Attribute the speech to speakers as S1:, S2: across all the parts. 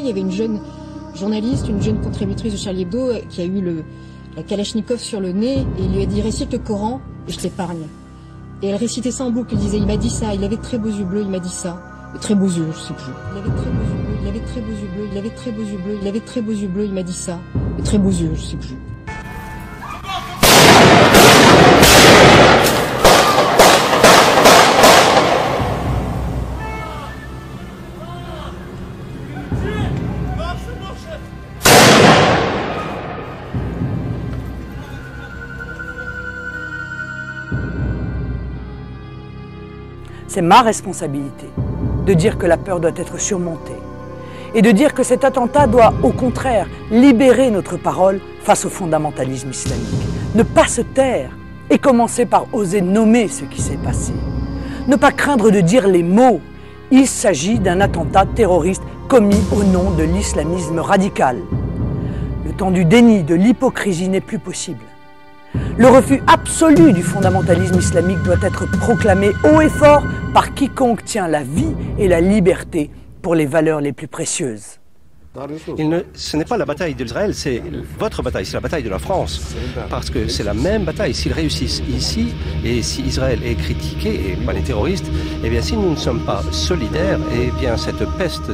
S1: Il y avait une jeune journaliste, une jeune contributrice de Charlie Hebdo qui a eu la Kalachnikov sur le nez et il lui a dit « récite le Coran et je t'épargne ». Et elle récitait ça en boucle, elle disait « il m'a dit ça, il avait de très beaux yeux bleus, il m'a dit ça ». Très beaux yeux, je sais plus. Il avait très beaux yeux bleus, il avait très beaux yeux bleus, il avait très beaux yeux bleus, il avait très beaux yeux bleus, il m'a dit ça. Très beaux yeux, je sais plus.
S2: C'est ma responsabilité de dire que la peur doit être surmontée et de dire que cet attentat doit, au contraire, libérer notre parole face au fondamentalisme islamique. Ne pas se taire et commencer par oser nommer ce qui s'est passé. Ne pas craindre de dire les mots. Il s'agit d'un attentat terroriste commis au nom de l'islamisme radical. Le temps du déni, de l'hypocrisie n'est plus possible. Le refus absolu du fondamentalisme islamique doit être proclamé haut et fort par quiconque tient la vie et la liberté pour les valeurs les plus précieuses.
S3: Ce n'est pas la bataille d'Israël, c'est votre bataille, c'est la bataille de la France. Parce que c'est la même bataille. S'ils réussissent ici, et si Israël est critiqué, et pas les terroristes, eh bien si nous ne sommes pas solidaires, eh bien cette peste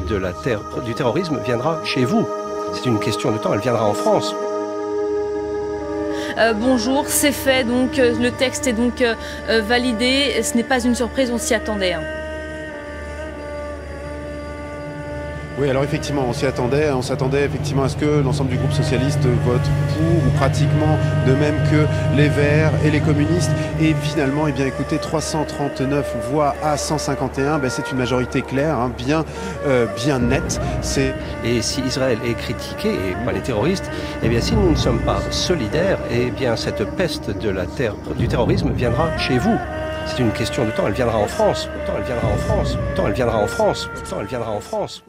S3: du terrorisme viendra chez vous. C'est une question de temps, elle viendra en France.
S4: Bonjour, c'est fait, donc le texte est donc validé. Ce n'est pas une surprise, on s'y attendait.
S5: Oui, alors effectivement, on s'y attendait. On s'attendait effectivement à ce que l'ensemble du groupe socialiste vote pour, ou pratiquement de même que les Verts et les communistes. Et finalement, eh bien, écoutez, 339 voix à 151, ben, c'est une majorité claire, hein, bien nette.
S3: Et si Israël est critiqué, et pas les terroristes, eh bien, si nous ne sommes pas solidaires, eh bien, cette peste du terrorisme viendra chez vous. C'est une question de temps, elle viendra en France. Elle viendra en France. Elle viendra en France. Elle viendra en France.